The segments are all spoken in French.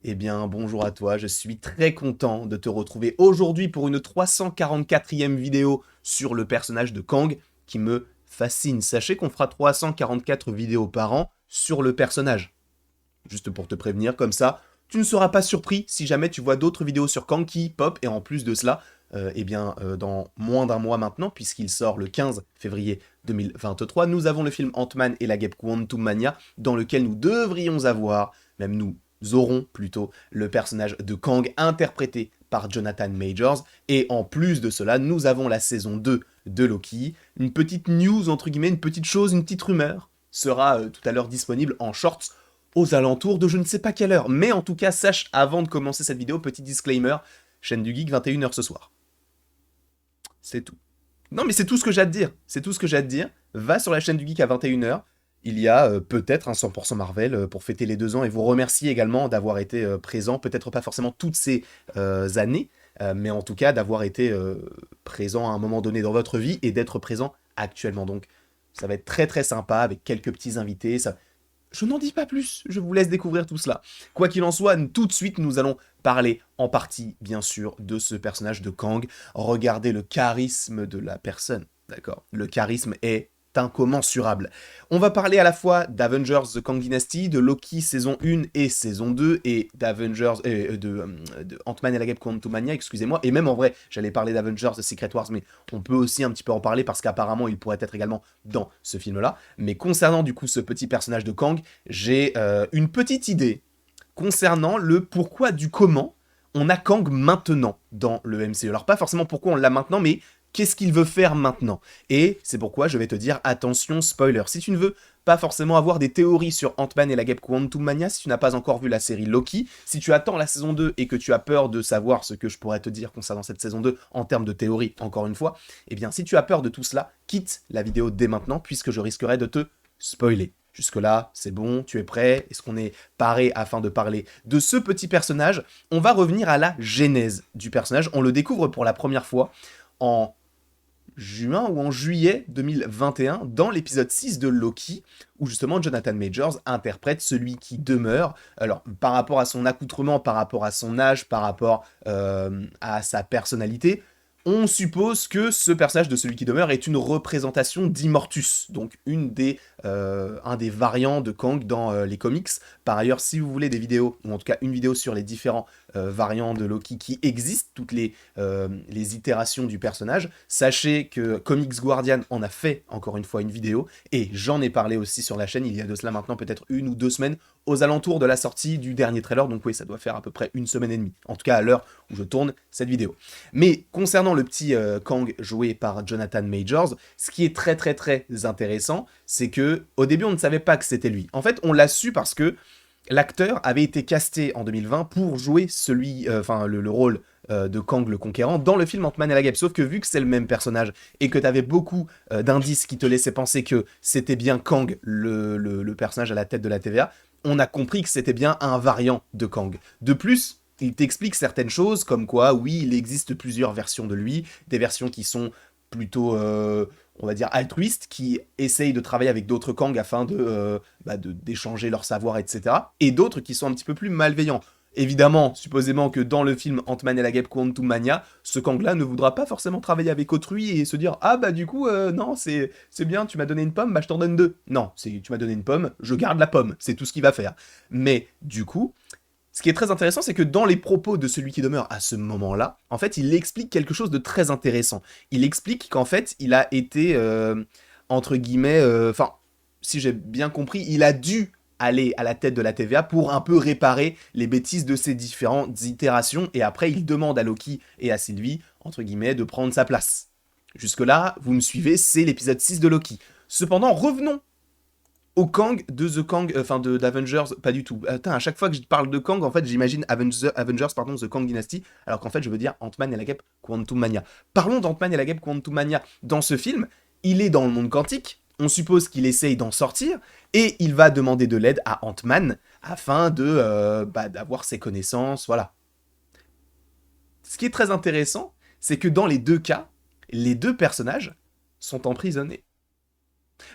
Eh bien, bonjour à toi, je suis très content de te retrouver aujourd'hui pour une 344e vidéo sur le personnage de Kang qui me fascine. Sachez qu'on fera 344 vidéos par an sur le personnage. Juste pour te prévenir, comme ça, tu ne seras pas surpris si jamais tu vois d'autres vidéos sur Kang qui pop, et en plus de cela, dans moins d'un mois maintenant, puisqu'il sort le 15 février 2023, nous avons le film Ant-Man et la guêpe Quantumania, dans lequel nous devrions avoir, même nous aurons plutôt, le personnage de Kang interprété par Jonathan Majors, et en plus de cela, nous avons la saison 2 de Loki, une petite news, entre guillemets, une petite chose, une petite rumeur, sera tout à l'heure disponible en shorts aux alentours de je ne sais pas quelle heure. Mais en tout cas, sache, avant de commencer cette vidéo, petit disclaimer, chaîne du Geek, 21h ce soir. C'est tout. Non mais c'est tout ce que j'ai à te dire. C'est tout ce que j'ai à te dire. Va sur la chaîne du Geek à 21h. Il y a peut-être un 100% Marvel pour fêter les 2 ans et vous remercier également d'avoir été présent, peut-être pas forcément toutes ces années, mais en tout cas d'avoir été présent à un moment donné dans votre vie et d'être présent actuellement. Donc ça va être très très sympa avec quelques petits invités. Je n'en dis pas plus, je vous laisse découvrir tout cela. Quoi qu'il en soit, tout de suite, nous allons parler en partie, bien sûr, de ce personnage de Kang. Regardez le charisme de la personne, d'accord? Le charisme est incommensurable. On va parler à la fois d'Avengers The Kang Dynasty, de Loki saison 1 et saison 2, et d'Avengers, de Ant-Man et la guêpe Quantumania, excusez-moi, et même en vrai, j'allais parler d'Avengers The Secret Wars, mais on peut aussi un petit peu en parler parce qu'apparemment il pourrait être également dans ce film-là. Mais concernant du coup ce petit personnage de Kang, j'ai une petite idée concernant le pourquoi du comment on a Kang maintenant dans le MCU. Alors pas forcément pourquoi on l'a maintenant, mais qu'est-ce qu'il veut faire maintenant. Et c'est pourquoi je vais te dire, attention, spoiler, si tu ne veux pas forcément avoir des théories sur Ant-Man et la guêpe Quantumania, si tu n'as pas encore vu la série Loki, si tu attends la saison 2 et que tu as peur de savoir ce que je pourrais te dire concernant cette saison 2 en termes de théorie, encore une fois, eh bien si tu as peur de tout cela, quitte la vidéo dès maintenant, puisque je risquerais de te spoiler. Jusque-là, c'est bon, tu es prêt? Est-ce qu'on est paré afin de parler de ce petit personnage? On va revenir à la genèse du personnage. On le découvre pour la première fois en juin ou en juillet 2021 dans l'épisode 6 de Loki, où justement Jonathan Majors interprète celui qui demeure. Alors, par rapport à son accoutrement, par rapport à son âge, par rapport à sa personnalité, on suppose que ce personnage de celui qui demeure est une représentation d'Immortus, donc un des variants de Kang dans les comics. Par ailleurs, si vous voulez des vidéos, ou en tout cas une vidéo sur les différents variants de Loki qui existent, toutes les itérations du personnage, sachez que Comics Guardian en a fait encore une fois une vidéo, et j'en ai parlé aussi sur la chaîne il y a de cela maintenant peut-être 1 ou 2 semaines, aux alentours de la sortie du dernier trailer, donc oui, ça doit faire à peu près 1 semaine et demie, en tout cas à l'heure où je tourne cette vidéo. Mais concernant le petit Kang joué par Jonathan Majors, ce qui est très très très intéressant, c'est que au début on ne savait pas que c'était lui. En fait, on l'a su parce que l'acteur avait été casté en 2020 pour jouer le rôle de Kang le Conquérant dans le film Ant-Man et la guêpe. Sauf que vu que c'est le même personnage et que tu avais beaucoup d'indices qui te laissaient penser que c'était bien Kang, le personnage à la tête de la TVA, on a compris que c'était bien un variant de Kang. De plus, il t'explique certaines choses, comme quoi, oui, il existe plusieurs versions de lui, des versions qui sont plutôt, on va dire, altruistes, qui essayent de travailler avec d'autres Kang afin d'échanger leur savoir, etc. Et d'autres qui sont un petit peu plus malveillants. Évidemment, supposément que dans le film Ant-Man et la guêpe Quantumania, ce Kang-là ne voudra pas forcément travailler avec autrui et se dire « Ah bah du coup, non, c'est bien, tu m'as donné une pomme, bah je t'en donne deux. » Non, tu m'as donné une pomme, je garde la pomme, c'est tout ce qu'il va faire. Mais du coup, ce qui est très intéressant, c'est que dans les propos de celui qui demeure à ce moment-là, en fait, il explique quelque chose de très intéressant. Il explique qu'en fait, il a été, entre guillemets, si j'ai bien compris, il a dû aller à la tête de la TVA pour un peu réparer les bêtises de ses différentes itérations, et après, il demande à Loki et à Sylvie, entre guillemets, de prendre sa place. Jusque-là, vous me suivez, c'est l'épisode 6 de Loki. Cependant, revenons au Kang de The Kang, d'Avengers, pas du tout. Attends, à chaque fois que je parle de Kang, en fait, j'imagine Avengers, pardon, The Kang Dynasty, alors qu'en fait, je veux dire Ant-Man et la guêpe Quantumania. Parlons d'Ant-Man et la guêpe Quantumania. Dans ce film, il est dans le monde quantique, on suppose qu'il essaye d'en sortir, et il va demander de l'aide à Ant-Man afin d'avoir ses connaissances, voilà. Ce qui est très intéressant, c'est que dans les deux cas, les deux personnages sont emprisonnés.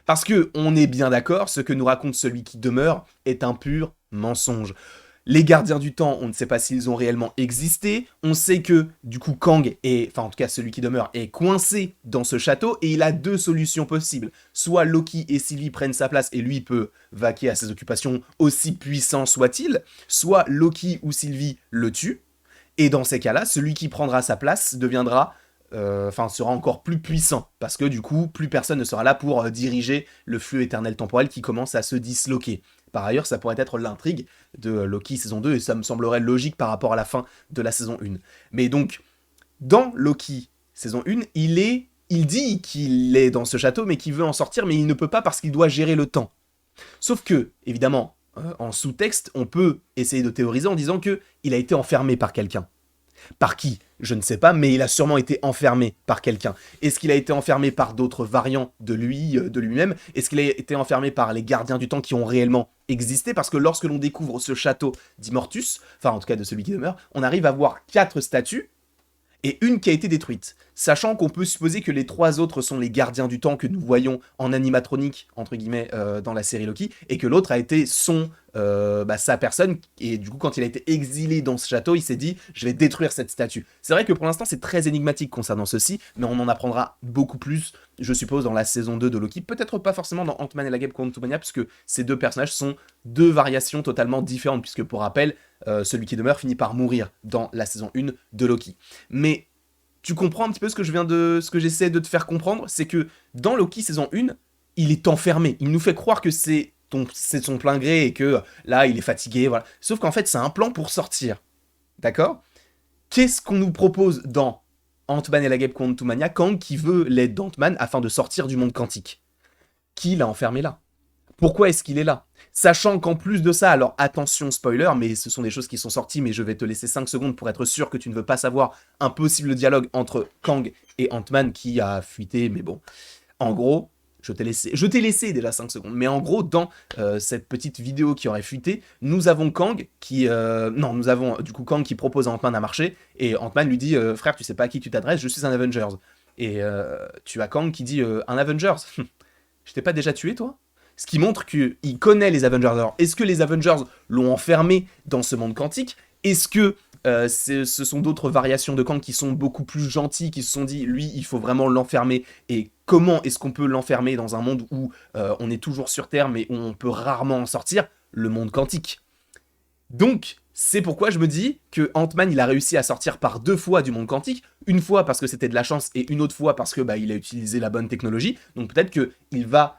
Parce que, on est bien d'accord, ce que nous raconte celui qui demeure est un pur mensonge. Les gardiens du temps, on ne sait pas s'ils ont réellement existé. On sait que, du coup, Kang est, enfin en tout cas celui qui demeure, est coincé dans ce château et il a deux solutions possibles. Soit Loki et Sylvie prennent sa place et lui peut vaquer à ses occupations aussi puissant soit-il, soit Loki ou Sylvie le tuent. Et dans ces cas-là, celui qui prendra sa place deviendra, sera encore plus puissant, parce que du coup, plus personne ne sera là pour diriger le flux éternel temporel qui commence à se disloquer. Par ailleurs, ça pourrait être l'intrigue de Loki saison 2, et ça me semblerait logique par rapport à la fin de la saison 1. Mais donc, dans Loki saison 1, il dit qu'il est dans ce château, mais qu'il veut en sortir, mais il ne peut pas parce qu'il doit gérer le temps. Sauf que, évidemment, en sous-texte, on peut essayer de théoriser en disant qu'il a été enfermé par quelqu'un. Par qui? Je ne sais pas, mais il a sûrement été enfermé par quelqu'un. Est-ce qu'il a été enfermé par d'autres variants de lui-même? Est-ce qu'il a été enfermé par les gardiens du temps qui ont réellement existé? Parce que lorsque l'on découvre ce château d'Immortus, enfin en tout cas de celui qui demeure, on arrive à voir 4 statues et une qui a été détruite. Sachant qu'on peut supposer que les 3 autres sont les gardiens du temps que nous voyons en animatronique, entre guillemets, dans la série Loki, et que l'autre a été sa personne, et du coup quand il a été exilé dans ce château, il s'est dit « je vais détruire cette statue ». C'est vrai que pour l'instant c'est très énigmatique concernant ceci, mais on en apprendra beaucoup plus, je suppose, dans la saison 2 de Loki, peut-être pas forcément dans Ant-Man et la Guêpe Quantumania, puisque ces deux personnages sont deux variations totalement différentes, puisque pour rappel, celui qui demeure finit par mourir dans la saison 1 de Loki. Mais tu comprends un petit peu ce que j'essaie de te faire comprendre, c'est que dans Loki saison 1, il est enfermé. Il nous fait croire que c'est de son plein gré et que là, il est fatigué, voilà. Sauf qu'en fait, c'est un plan pour sortir. D'accord? Qu'est-ce qu'on nous propose dans Ant-Man et la Guêpe Quantumania? Kang qui veut l'aide d'Ant-Man afin de sortir du monde quantique. Qui l'a enfermé là? Pourquoi est-ce qu'il est là? Sachant qu'en plus de ça, alors attention spoiler, mais ce sont des choses qui sont sorties, mais je vais te laisser 5 secondes pour être sûr que tu ne veux pas savoir un possible dialogue entre Kang et Ant-Man qui a fuité, mais bon. En gros, je t'ai laissé déjà 5 secondes, mais en gros, dans cette petite vidéo qui aurait fuité, nous avons Kang qui... nous avons du coup Kang qui propose à Ant-Man à marcher, et Ant-Man lui dit « Frère, tu sais pas à qui tu t'adresses, je suis un Avengers. » Et tu as Kang qui dit « Un Avengers? Je t'ai pas déjà tué, toi ?» Ce qui montre qu'il connaît les Avengers. Alors, est-ce que les Avengers l'ont enfermé dans ce monde quantique? Est-ce que ce sont d'autres variations de Kang qui sont beaucoup plus gentils, qui se sont dit, lui, il faut vraiment l'enfermer? Et comment est-ce qu'on peut l'enfermer dans un monde où on est toujours sur Terre, mais où on peut rarement en sortir? Le monde quantique. Donc, c'est pourquoi je me dis que Ant-Man, il a réussi à sortir par 2 fois du monde quantique. Une fois parce que c'était de la chance, et une autre fois parce que il a utilisé la bonne technologie. Donc peut-être qu'il va...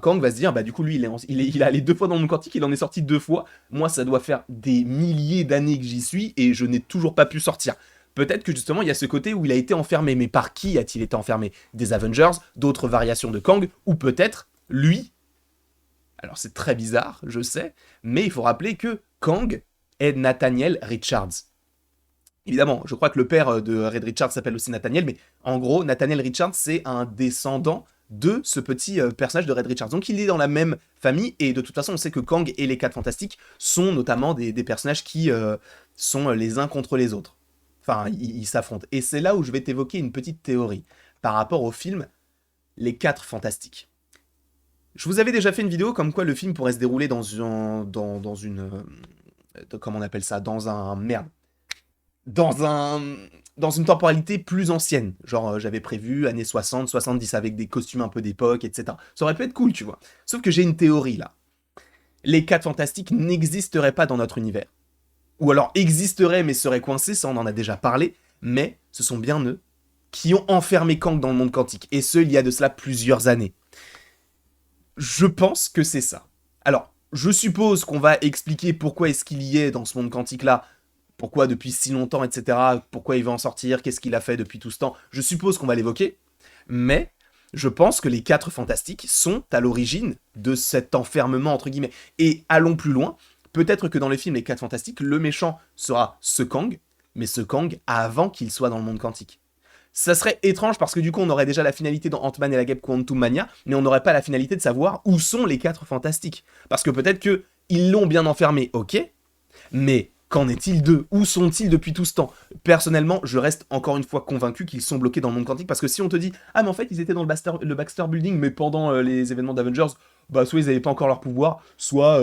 Kang va se dire, du coup, lui, il est allé 2 fois dans le monde quantique, il en est sorti 2 fois. Moi, ça doit faire des milliers d'années que j'y suis, et je n'ai toujours pas pu sortir. Peut-être que justement, il y a ce côté où il a été enfermé. Mais par qui a-t-il été enfermé? Des Avengers, d'autres variations de Kang, ou peut-être lui? Alors, c'est très bizarre, je sais, mais il faut rappeler que Kang est Nathaniel Richards. Évidemment, je crois que le père de Reed Richards s'appelle aussi Nathaniel, mais en gros, Nathaniel Richards, c'est un descendant de ce petit personnage de Reed Richards. Donc il est dans la même famille, et de toute façon on sait que Kang et les 4 Fantastiques sont notamment des personnages qui sont les uns contre les autres. Enfin, ils s'affrontent. Et c'est là où je vais t'évoquer une petite théorie par rapport au film Les 4 Fantastiques. Je vous avais déjà fait une vidéo comme quoi le film pourrait se dérouler dans une... comment on appelle ça? Dans une temporalité plus ancienne. Genre, j'avais prévu années 60, 70, avec des costumes un peu d'époque, etc. Ça aurait pu être cool, tu vois. Sauf que j'ai une théorie, là. Les 4 Fantastiques n'existeraient pas dans notre univers. Ou alors existeraient, mais seraient coincés, ça on en a déjà parlé, mais ce sont bien eux qui ont enfermé Kang dans le monde quantique, et ce, il y a de cela plusieurs années. Je pense que c'est ça. Alors, je suppose qu'on va expliquer pourquoi est-ce qu'il y est dans ce monde quantique-là, pourquoi depuis si longtemps, etc., pourquoi il va en sortir, qu'est-ce qu'il a fait depuis tout ce temps, je suppose qu'on va l'évoquer, mais je pense que les 4 Fantastiques sont à l'origine de cet enfermement, entre guillemets. Et allons plus loin, peut-être que dans le film Les 4 Fantastiques, le méchant sera ce Kang, mais ce Kang avant qu'il soit dans le monde quantique. Ça serait étrange parce que du coup on aurait déjà la finalité dans Ant-Man et la Guêpe Quantumania, mais on n'aurait pas la finalité de savoir où sont les 4 Fantastiques. Parce que peut-être qu'ils l'ont bien enfermé, ok, mais Qu'en est-il d'eux? Où sont-ils depuis tout ce temps? Personnellement, je reste encore une fois convaincu qu'ils sont bloqués dans le monde quantique, parce que si on te dit « Ah, mais en fait, ils étaient dans le Baxter Building, mais pendant les événements d'Avengers, bah, soit ils n'avaient pas encore leur pouvoir, soit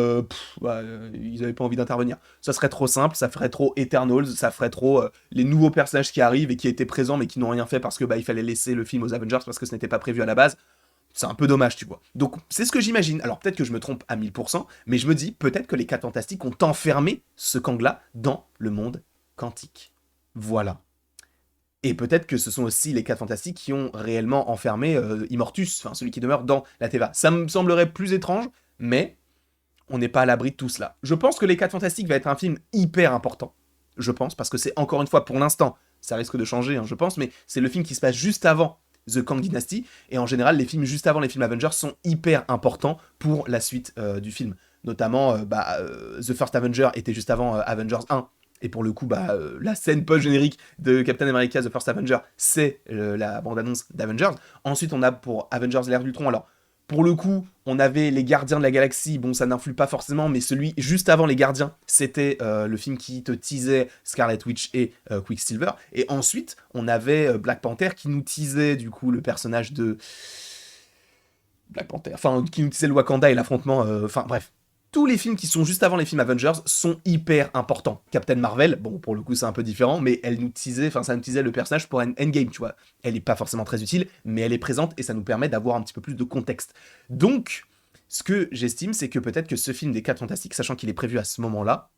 ils n'avaient pas envie d'intervenir. » Ça serait trop simple, ça ferait trop Eternals, ça ferait trop les nouveaux personnages qui arrivent et qui étaient présents, mais qui n'ont rien fait parce que bah, il fallait laisser le film aux Avengers, parce que ce n'était pas prévu à la base. C'est un peu dommage, tu vois. Donc, c'est ce que j'imagine. Alors, peut-être que je me trompe à 1000%, mais je me dis, peut-être que les 4 Fantastiques ont enfermé ce Kang-là dans le monde quantique. Voilà. Et peut-être que ce sont aussi les 4 Fantastiques qui ont réellement enfermé Immortus, enfin celui qui demeure dans la Teva. Ça me semblerait plus étrange, mais on n'est pas à l'abri de tout cela. Je pense que les 4 Fantastiques va être un film hyper important. Je pense, parce que c'est encore une fois, pour l'instant, ça risque de changer, hein, je pense, mais c'est le film qui se passe juste avant The Kang Dynasty, et en général, les films juste avant les films Avengers sont hyper importants pour la suite du film. Notamment, The First Avenger était juste avant Avengers 1, et pour le coup, la scène post-générique de Captain America The First Avenger, c'est la bande-annonce d'Avengers. Ensuite, on a pour Avengers l'ère d'Ultron, alors pour le coup, on avait les Gardiens de la Galaxie, bon ça n'influe pas forcément, mais celui juste avant les Gardiens, c'était le film qui te teasait Scarlet Witch et Quicksilver, et ensuite on avait Black Panther qui nous teasait du coup le personnage de Black Panther, enfin qui nous teasait le Wakanda et l'affrontement, enfin bref. Tous les films qui sont juste avant les films Avengers sont hyper importants. Captain Marvel, bon pour le coup c'est un peu différent, mais elle nous teasait, enfin ça nous teasait le personnage pour Endgame, tu vois. Elle est pas forcément très utile, mais elle est présente et ça nous permet d'avoir un petit peu plus de contexte. Donc, ce que j'estime, c'est que peut-être que ce film des 4 Fantastiques, sachant qu'il est prévu à ce moment-là,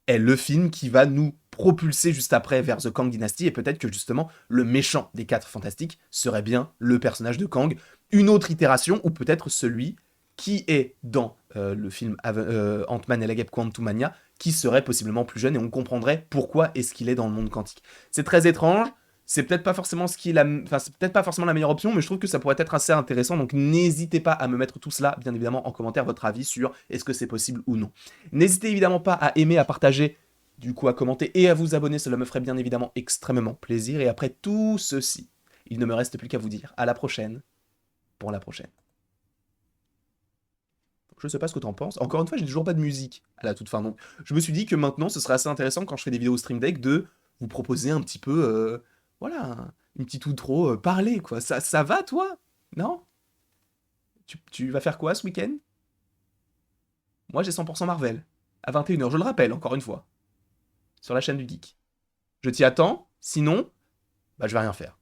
est le film qui va nous propulser juste après vers The Kang Dynasty, et peut-être que justement le méchant des 4 Fantastiques serait bien le personnage de Kang, une autre itération, ou peut-être celui qui est dans le film Ant-Man et la Guêpe Quantumania, qui serait possiblement plus jeune, et on comprendrait pourquoi est-ce qu'il est dans le monde quantique. C'est très étrange, c'est peut-être pas forcément c'est peut-être pas forcément la meilleure option, mais je trouve que ça pourrait être assez intéressant, donc n'hésitez pas à me mettre tout cela, bien évidemment, en commentaire votre avis sur est-ce que c'est possible ou non. N'hésitez évidemment pas à aimer, à partager, du coup à commenter et à vous abonner, cela me ferait bien évidemment extrêmement plaisir, et après tout ceci, il ne me reste plus qu'à vous dire à la prochaine, pour la prochaine. Je sais pas ce que t'en penses. Encore une fois, j'ai toujours pas de musique à la toute fin. Donc, je me suis dit que maintenant, ce serait assez intéressant quand je fais des vidéos Stream Deck de vous proposer un petit peu, voilà, une petite outro, parler, quoi. Ça va, toi? Non? Tu vas faire quoi ce week-end? Moi, j'ai 100% Marvel. À 21h, je le rappelle, encore une fois. Sur la chaîne du Geek. Je t'y attends. Sinon, bah, je vais rien faire.